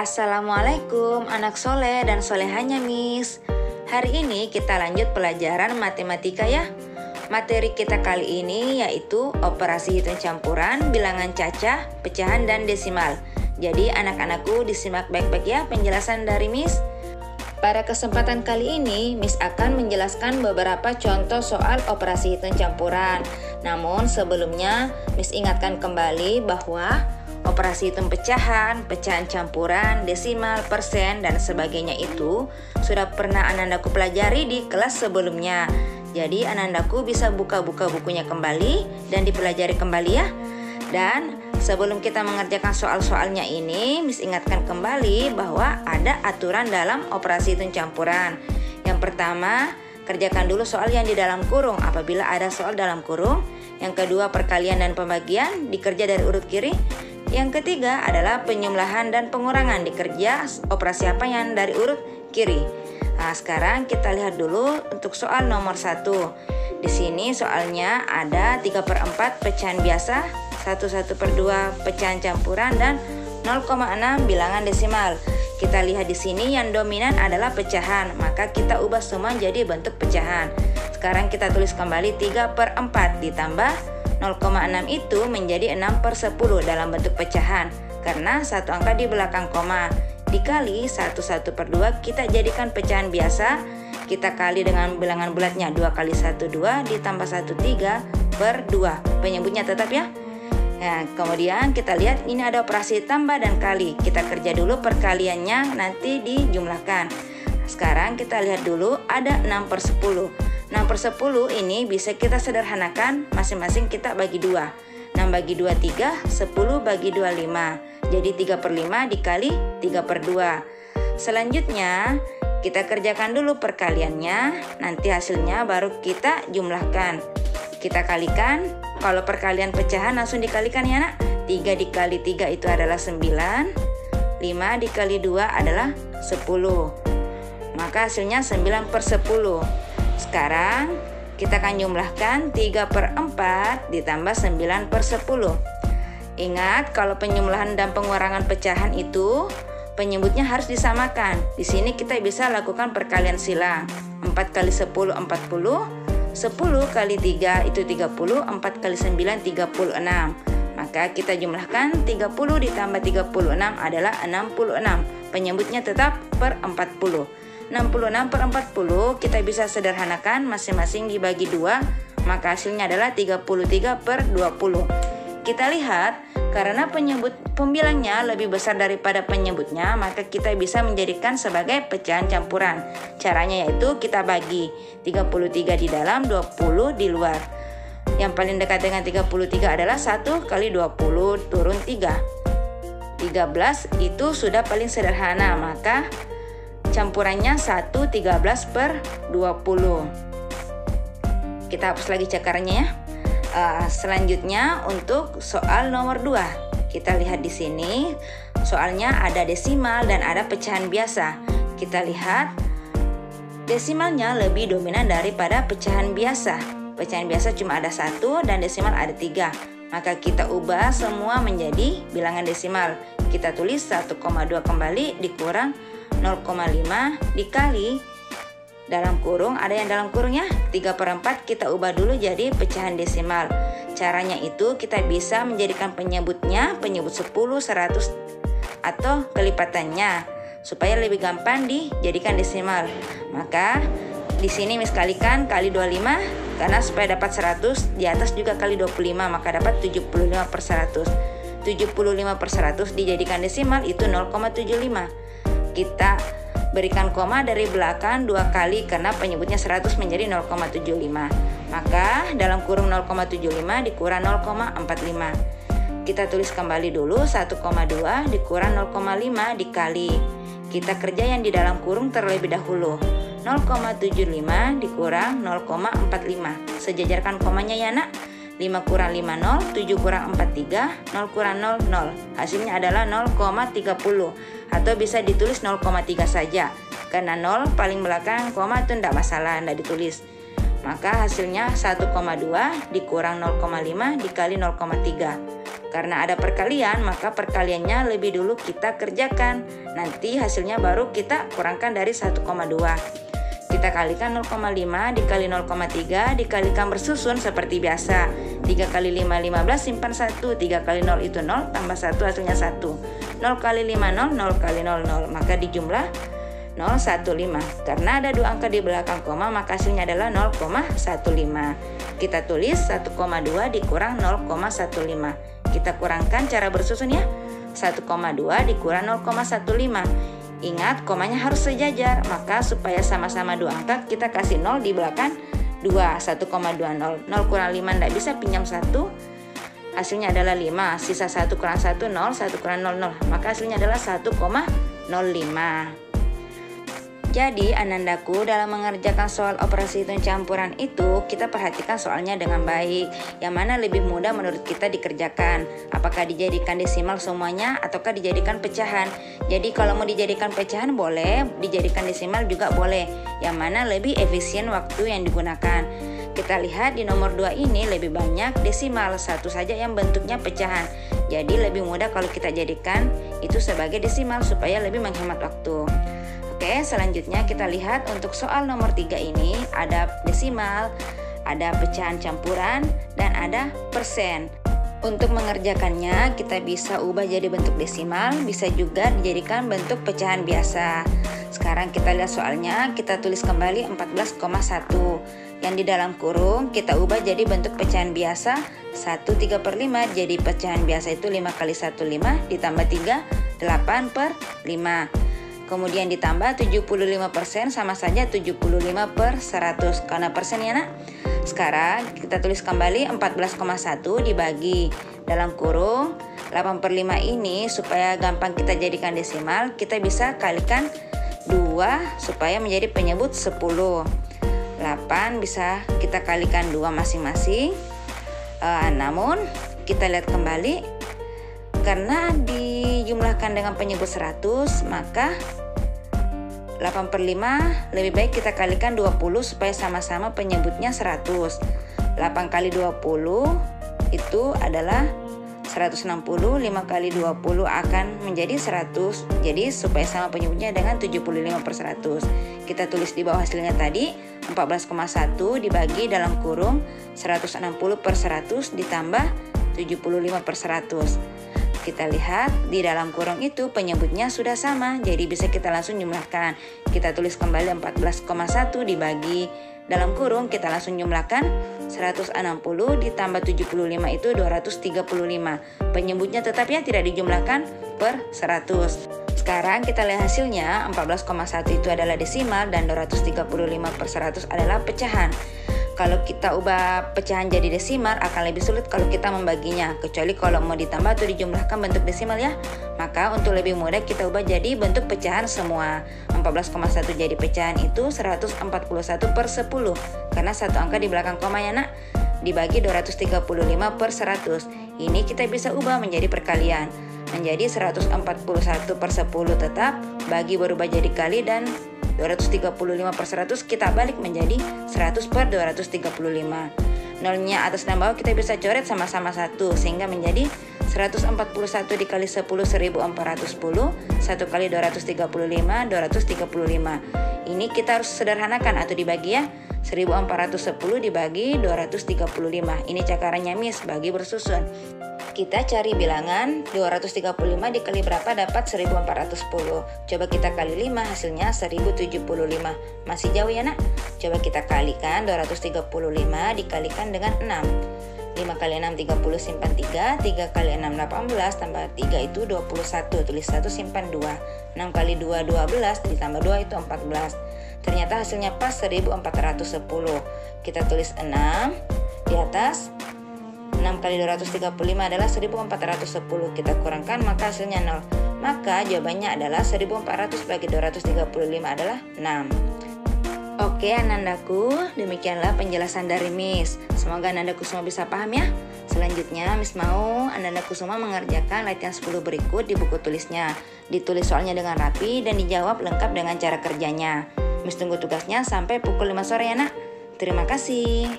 Assalamualaikum anak soleh dan solehanya Miss. Hari ini kita lanjut pelajaran matematika ya. Materi kita kali ini yaitu operasi hitung campuran, bilangan cacah, pecahan dan desimal. Jadi anak-anakku disimak baik-baik ya penjelasan dari Miss. Pada kesempatan kali ini Miss akan menjelaskan beberapa contoh soal operasi hitung campuran. Namun sebelumnya Miss ingatkan kembali bahwa operasi hitung pecahan, pecahan campuran, desimal, persen, dan sebagainya itu sudah pernah anandaku pelajari di kelas sebelumnya. Jadi anandaku bisa buka-buka bukunya kembali dan dipelajari kembali ya. Dan sebelum kita mengerjakan soal-soalnya ini, Miss ingatkan kembali bahwa ada aturan dalam operasi hitung campuran. Yang pertama, kerjakan dulu soal yang di dalam kurung apabila ada soal dalam kurung. Yang kedua, perkalian dan pembagian dikerja dari urut kiri. Yang ketiga adalah penyumlahan dan pengurangan dikerja operasi apa yang dari urut kiri. Nah, sekarang kita lihat dulu untuk soal nomor 1. Di sini soalnya ada 3/4 pecahan biasa, 1/2 pecahan campuran, dan 0,6 bilangan desimal. Kita lihat di sini yang dominan adalah pecahan, maka kita ubah semua jadi bentuk pecahan. Sekarang kita tulis kembali 3/4 ditambah 0,6 itu menjadi 6/10 dalam bentuk pecahan karena satu angka di belakang koma. Dikali 1/2 kita jadikan pecahan biasa, kita kali dengan bilangan bulatnya 2 kali 1 2 ditambah 1 3/2. Penyebutnya tetap ya. Nah, kemudian kita lihat ini ada operasi tambah dan kali. Kita kerja dulu perkaliannya, nanti dijumlahkan. Sekarang kita lihat dulu ada 6/10. 6/10 ini bisa kita sederhanakan, masing-masing kita bagi 2. 6 bagi 2 3, 10 bagi 2 5. Jadi 3/5 dikali 3/2. Selanjutnya kita kerjakan dulu perkaliannya, nanti hasilnya baru kita jumlahkan. Kita kalikan, kalau perkalian pecahan langsung dikalikan ya nak. 3 dikali 3 itu adalah 9, 5 dikali 2 adalah 10. Maka hasilnya 9/10. Sekarang kita akan jumlahkan 3/4 ditambah 9/10. Ingat kalau penyumlahan dan pengurangan pecahan itu penyebutnya harus disamakan. Di sini kita bisa lakukan perkalian silang. 4 kali 10 40, 10 kali 3 itu 30, 4 kali 9 36. Maka kita jumlahkan 30 ditambah 36 adalah 66. Penyebutnya tetap per 40. 66/40 kita bisa sederhanakan, masing-masing dibagi 2, maka hasilnya adalah 33/20. Kita lihat karena penyebut pembilangnya lebih besar daripada penyebutnya, maka kita bisa menjadikan sebagai pecahan campuran. Caranya yaitu kita bagi 33 di dalam, 20 di luar. Yang paling dekat dengan 33 adalah 1 kali 20 turun 3. 13 itu sudah paling sederhana, maka campurannya 1/13/20. Kita hapus lagi cakarannya ya. Selanjutnya untuk soal nomor 2. Kita lihat di sini soalnya ada desimal dan ada pecahan biasa. Kita lihat desimalnya lebih dominan daripada pecahan biasa. Pecahan biasa cuma ada 1 dan desimal ada 3. Maka kita ubah semua menjadi bilangan desimal. Kita tulis 1,2 kembali dikurang 0,5 dikali dalam kurung, ada yang dalam kurungnya 3/4 kita ubah dulu jadi pecahan desimal. Caranya itu kita bisa menjadikan penyebutnya penyebut 10, 100 atau kelipatannya supaya lebih gampang dijadikan desimal. Maka di sini Miss kalikan kali 25 karena supaya dapat 100 di atas juga kali 25 maka dapat 75/100. 75/100 dijadikan desimal itu 0,75. Kita berikan koma dari belakang 2 kali karena penyebutnya 100 menjadi 0,75. Maka dalam kurung 0,75 dikurang 0,45. Kita tulis kembali dulu 1,2 dikurang 0,5 dikali. Kita kerja yang di dalam kurung terlebih dahulu. 0,75 dikurang 0,45. Sejajarkan komanya ya nak. 5 kurang 5 0, 7 kurang 4 3, 0 kurang 0 0. Hasilnya adalah 0,30 atau bisa ditulis 0,3 saja. Karena 0 paling belakang koma itu tidak masalah, tidak ditulis. Maka hasilnya 1,2 dikurang 0,5 dikali 0,3. Karena ada perkalian, maka perkaliannya lebih dulu kita kerjakan. Nanti hasilnya baru kita kurangkan dari 1,2. Kita kalikan 0,5 dikali 0,3 dikalikan bersusun seperti biasa. 3 kali 5, 15, simpan 1. 3 kali 0 itu 0, tambah 1 hasilnya 1. 0 kali 5, 0, 0 kali 0, 0. Maka dijumlah 0,15. Karena ada dua angka di belakang koma, maka hasilnya adalah 0,15. Kita tulis 1,2 dikurang 0,15. Kita kurangkan cara bersusun ya. 1,2 dikurang 0,15. Ingat, komanya harus sejajar, maka supaya sama-sama dua angka kita kasih 0 di belakang 2, 1,20. 0 kurang 5 tidak bisa, pinjam 1. Hasilnya adalah 5, sisa 1 kurang 1, 0, 1 kurang 0, 0. Maka hasilnya adalah 1,05. Jadi anandaku, dalam mengerjakan soal operasi hitung campuran itu, kita perhatikan soalnya dengan baik. Yang mana lebih mudah menurut kita dikerjakan? Apakah dijadikan desimal semuanya ataukah dijadikan pecahan? Jadi kalau mau dijadikan pecahan boleh, dijadikan desimal juga boleh. Yang mana lebih efisien waktu yang digunakan? Kita lihat di nomor 2 ini lebih banyak desimal, satu saja yang bentuknya pecahan. Jadi lebih mudah kalau kita jadikan itu sebagai desimal supaya lebih menghemat waktu. Oke, selanjutnya kita lihat untuk soal nomor 3 ini ada desimal, ada pecahan campuran, dan ada persen. Untuk mengerjakannya kita bisa ubah jadi bentuk desimal, bisa juga dijadikan bentuk pecahan biasa. Sekarang kita lihat soalnya, kita tulis kembali 14,1. Yang di dalam kurung kita ubah jadi bentuk pecahan biasa 1/3/5. Jadi pecahan biasa itu 5 kali 1, 5, ditambah 3, 8/5. Kemudian ditambah 75% sama saja 75/100 karena persen ya nak. Sekarang kita tulis kembali 14,1 dibagi dalam kurung 8/5 ini supaya gampang kita jadikan desimal, kita bisa kalikan 2 supaya menjadi penyebut 10. 8 bisa kita kalikan 2 masing-masing. Namun kita lihat kembali, karena dijumlahkan dengan penyebut 100, maka 8/5 lebih baik kita kalikan 20 supaya sama-sama penyebutnya 100. 8 kali 20 itu adalah 160, 5 kali 20 akan menjadi 100. Jadi supaya sama penyebutnya dengan 75/100. Kita tulis di bawah hasilnya tadi 14,1 dibagi dalam kurung 160/100 ditambah 75/100. Kita lihat di dalam kurung itu penyebutnya sudah sama, jadi bisa kita langsung jumlahkan. Kita tulis kembali 14,1 dibagi dalam kurung, kita langsung jumlahkan 160 ditambah 75 itu 235. Penyebutnya tetap ya tidak dijumlahkan per 100. Sekarang kita lihat hasilnya, 14,1 itu adalah desimal dan 235/100 adalah pecahan. Kalau kita ubah pecahan jadi desimal akan lebih sulit kalau kita membaginya, kecuali kalau mau ditambah atau dijumlahkan bentuk desimal ya. Maka untuk lebih mudah kita ubah jadi bentuk pecahan semua. 14,1 jadi pecahan itu 141/10 karena satu angka di belakang koma ya nak, dibagi 235/100. Ini kita bisa ubah menjadi perkalian, menjadi 141/10 tetap, bagi berubah jadi kali, dan 235/100 kita balik menjadi 100/235. Nolnya atas dan bawah kita bisa coret sama-sama 1 sehingga menjadi 141 dikali 10 1410, 1 kali 235 235. Ini kita harus sederhanakan atau dibagi ya. 1410 dibagi 235. Ini cakarannya Miss, bagi bersusun. Kita cari bilangan 235 dikali berapa dapat 1410. Coba kita kali 5, hasilnya 1075. Masih jauh ya nak? Coba kita kalikan 235 dikalikan dengan 6. 5 kali 6 30, simpan 3. 3 kali 6 18, tambah 3 itu 21. Tulis 1, simpan 2. 6 kali 2 12, ditambah 2 itu 14. Ternyata hasilnya pas 1410. Kita tulis 6 di atas. 6 kali 235 adalah 1410. Kita kurangkan maka hasilnya 0. Maka jawabannya adalah 1400 bagi 235 adalah 6. Oke anandaku, demikianlah penjelasan dari Miss. Semoga anandaku semua bisa paham ya. Selanjutnya Miss mau anandaku semua mengerjakan latihan 10 berikut di buku tulisnya. Ditulis soalnya dengan rapi dan dijawab lengkap dengan cara kerjanya. Miss tunggu tugasnya sampai pukul 5 sore ya nak. Terima kasih.